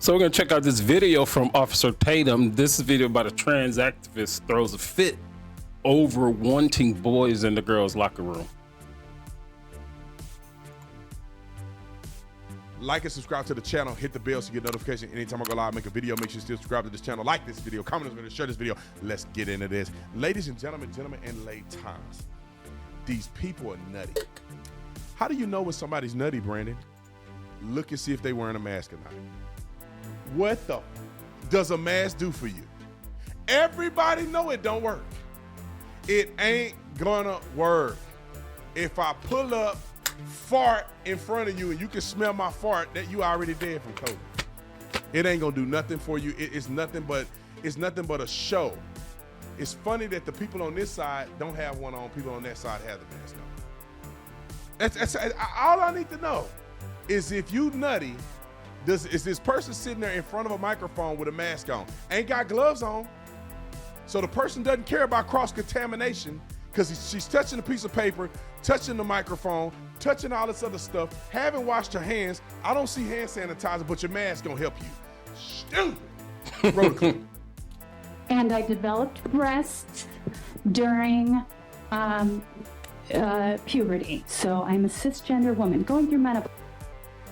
So we're gonna check out this video from Officer Tatum. This is a video about a trans activist throws a fit over wanting boys in the girls' locker room. Like and subscribe to the channel. Hit the bell so you get notification anytime I go live, make a video. Make sure you still subscribe to this channel. Like this video, comment this video, share this video. Let's get into this. Ladies and gentlemen, and ladies, these people are nutty. How do you know when somebody's nutty, Brandon? Look and see if they wearing a mask or not. What the does a mask do for you? Everybody know it don't work. It ain't gonna work. If I pull up, fart in front of you and you can smell my fart, that you already dead from COVID. It ain't gonna do nothing for you. It's nothing but a show. It's funny that the people on this side don't have one on, people on that side have the mask on. That's all I need to know is if you nutty, is this person sitting there in front of a microphone with a mask on, ain't got gloves on, so the person doesn't care about cross-contamination because she's touching a piece of paper, touching the microphone, touching all this other stuff, haven't washed her hands. I don't see hand sanitizer, but your mask gonna help you. Stupid. Roll the clip. And I developed breasts during puberty. So I'm a cisgender woman going through menopause.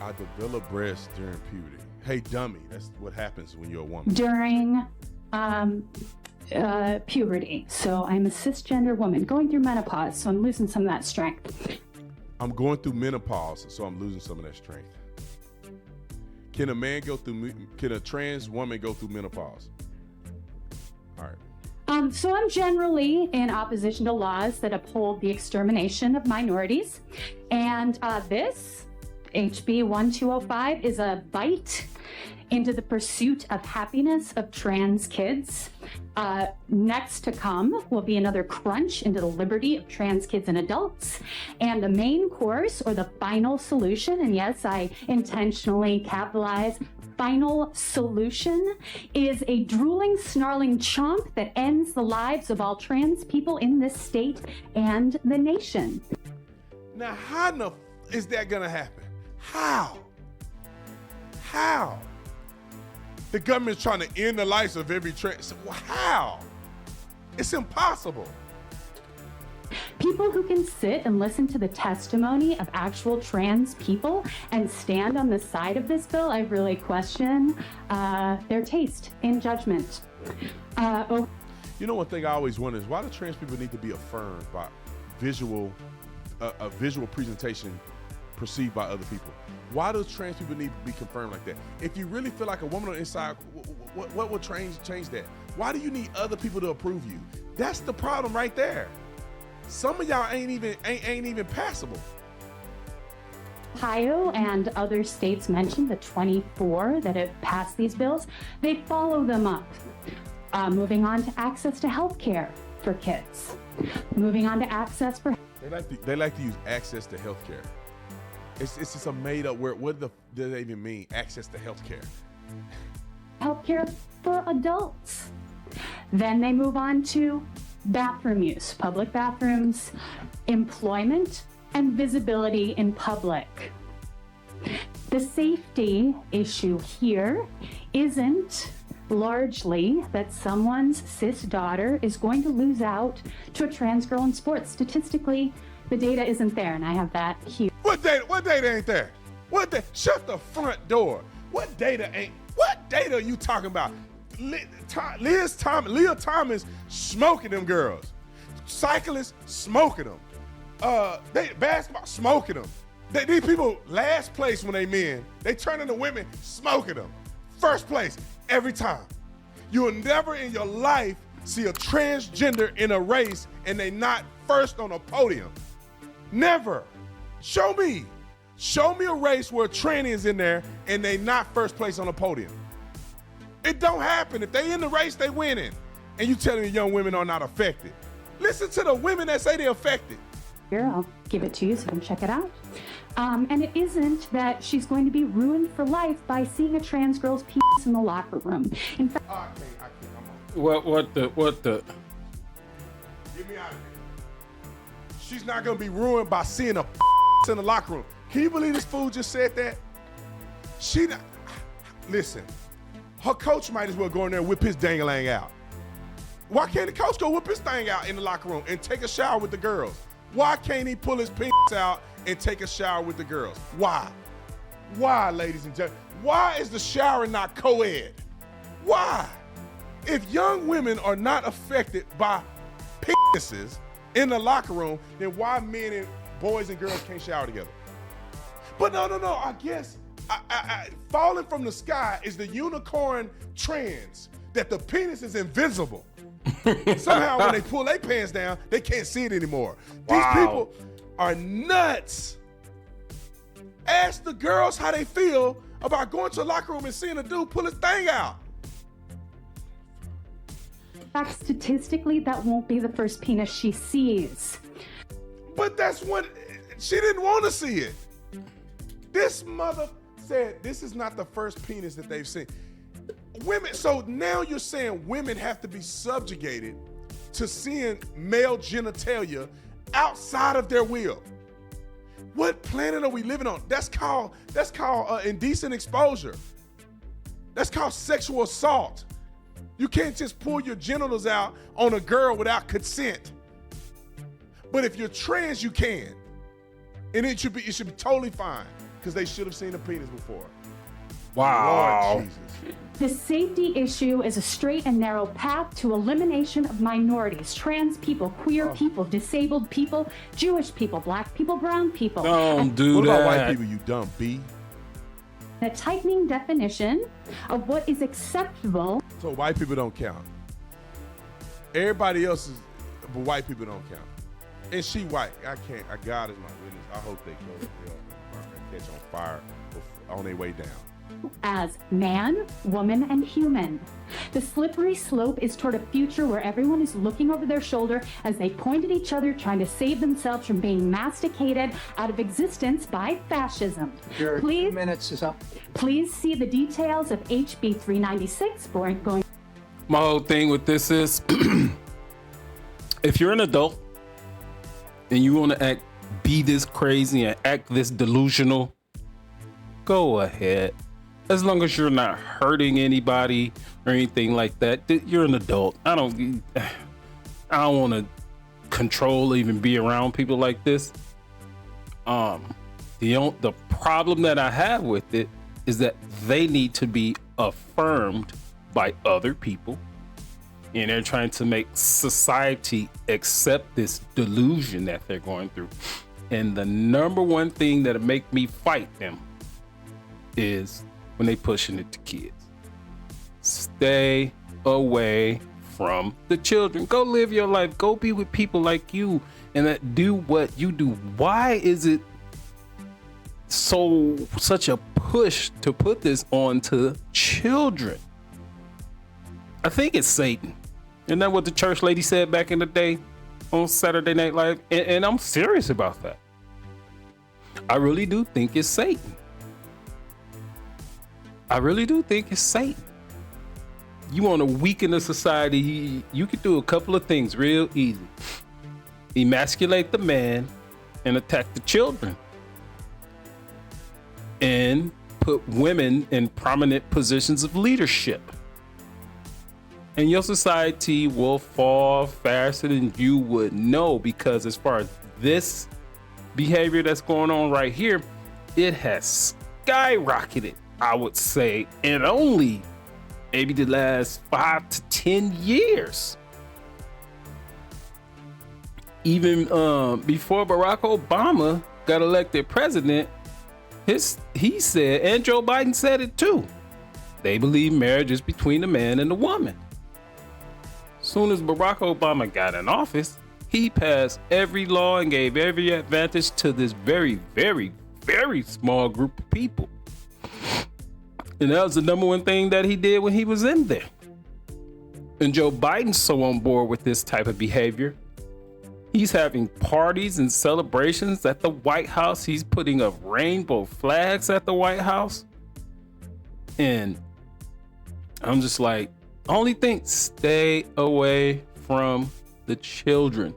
I developed breasts during puberty. Hey, dummy, that's what happens when you're a woman. During puberty. So I'm a cisgender woman going through menopause. So I'm losing some of that strength. I'm going through menopause, so I'm losing some of that strength. Can a trans woman go through menopause? All right. So I'm generally in opposition to laws that uphold the extermination of minorities. And this HB 1205 is a bite into the pursuit of happiness of trans kids. Next to come will be another crunch into the liberty of trans kids and adults. And the main course, or the final solution, and yes, I intentionally capitalize final solution, is a drooling, snarling chomp that ends the lives of all trans people in this state and the nation. Now, how is that gonna happen? How? How? The government's trying to end the lives of every trans. How? It's impossible. People who can sit and listen to the testimony of actual trans people and stand on the side of this bill, I really question their taste in judgment. You know, one thing I always wonder is why do trans people need to be affirmed by a visual presentation perceived by other people? Why do trans people need to be confirmed like that? If you really feel like a woman on the inside, what would change that? Why do you need other people to approve you? That's the problem right there. Some of y'all ain't even passable. Ohio and other states mentioned, the 24 that have passed these bills, they follow them up. Moving on to access to health care for kids. Moving on to access for... They like to use access to health care. It's just a made up word. What does that even mean? Access to health care. Healthcare for adults. Then they move on to bathroom use, public bathrooms, employment, and visibility in public. The safety issue here isn't largely that someone's cis daughter is going to lose out to a trans girl in sports. Statistically, the data isn't there, and I have that here. What data ain't there? Shut the front door. What data are you talking about? Leah Thomas smoking them girls. Cyclists smoking them. Basketball smoking them. These people last place when they men. They turn into women smoking them. First place every time. You will never in your life see a transgender in a race and they not first on a podium. Never. Show me a race where a tranny is in there and they not first place on a podium. It don't happen. If they in the race, they winning. And you telling me young women are not affected. Listen to the women that say they're affected. Here, I'll give it to you so you can check it out. And it isn't that she's going to be ruined for life by seeing a trans girl's penis in the locker room. In fact, I can't. What the? Get me out of here. She's not gonna be ruined by seeing a in the locker room. Can you believe this fool just said that? listen, her coach might as well go in there and whip his dang-a-lang out. Why can't the coach go whip his thing out in the locker room and take a shower with the girls? Why can't he pull his penis out and take a shower with the girls? Why? Why, ladies and gentlemen? Why is the shower not co-ed? Why? If young women are not affected by penises in the locker room, then why men and boys and girls can't shower together? But no, I guess falling from the sky is the unicorn trends that the penis is invisible. Somehow when they pull their pants down, they can't see it anymore. These people are nuts. Ask the girls how they feel about going to a locker room and seeing a dude pull his thing out. Statistically, that won't be the first penis she sees. But that's what, she didn't want to see it. This mother said this is not the first penis that they've seen. Women, so now you're saying women have to be subjugated to seeing male genitalia outside of their will. What planet are we living on? That's called indecent exposure. That's called sexual assault. You can't just pull your genitals out on a girl without consent. But if you're trans, you can. And it should be totally fine because they should have seen a penis before. Wow. Lord Jesus. The safety issue is a straight and narrow path to elimination of minorities, trans people, queer people, disabled people, Jewish people, black people, brown people. Don't do What that. about white people, you dumb B? A tightening definition of what is acceptable. So white people don't count. Everybody else is, but white people don't count. And she white. I can't. God is my witness. I hope they go to hell and catch on fire on their way down. As man, woman, and human. The slippery slope is toward a future where everyone is looking over their shoulder as they point at each other, trying to save themselves from being masticated out of existence by fascism. Your 2 minutes is up. Please see the details of HB 396 for going. My whole thing with this is, if you're an adult and you want to be this crazy and act this delusional, go ahead. As long as you're not hurting anybody or anything like that, you're an adult. I don't want to control, even be around people like this. The problem that I have with it is that they need to be affirmed by other people, and they're trying to make society accept this delusion that they're going through. And the number one thing that'll make me fight them is when they pushing it to kids. Stay away from the children. Go live your life. Go be with people like you and that do what you do. Why is it such a push to put this on to children? I think it's Satan. Isn't that what the church lady said back in the day on Saturday Night Live? And I'm serious about that. I really do think it's Satan. I really do think it's Satan. You want to weaken the society, you could do a couple of things real easy. Emasculate the man and attack the children. And put women in prominent positions of leadership. And your society will fall faster than you would know, because as far as this behavior that's going on right here, it has skyrocketed, I would say, in only maybe the last 5 to 10 years. Even before Barack Obama got elected president, he said, and Joe Biden said it too, they believe marriage is between the man and the woman. Soon as Barack Obama got in office, he passed every law and gave every advantage to this very, very, very small group of people. And that was the number one thing that he did when he was in there. And Joe Biden's so on board with this type of behavior. He's having parties and celebrations at the White House. He's putting up rainbow flags at the White House. And I'm just like, only thing, stay away from the children.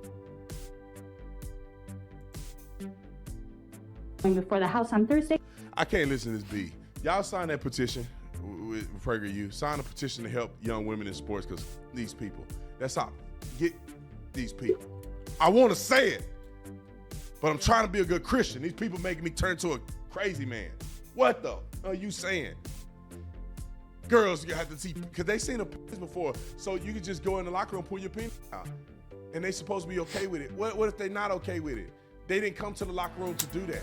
Before the House on Thursday. I can't listen to this B. Y'all sign that petition with Prager U. Sign a petition to help young women in sports because these people. That's how. Get these people. I want to say it, but I'm trying to be a good Christian. These people making me turn into a crazy man. What the are you saying? Girls, you have to see, because they seen a penis before, so you can just go in the locker room, pull your penis out, and they supposed to be okay with it. What if they not okay with it? They didn't come to the locker room to do that.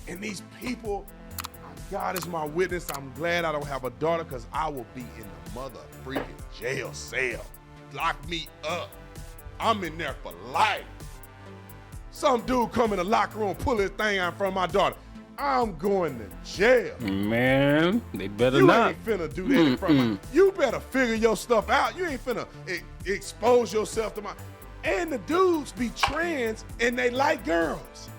And these people, God is my witness, I'm glad I don't have a daughter because I will be in the mother freaking jail cell. Lock me up. I'm in there for life. Some dude come in the locker room, pull his thing out in front of my daughter. I'm going to jail. Man, they better you not. You ain't finna do that in front of my. You better figure your stuff out. You ain't finna expose yourself to my. And the dudes be trans and they like girls.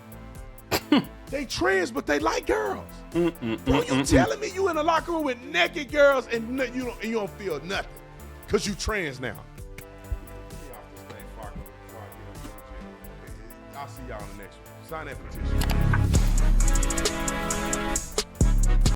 They trans, but they like girls. Bro, you telling me you in the locker room with naked girls and you don't feel nothing because you trans now. I'll see y'all in the next one. Sign that petition.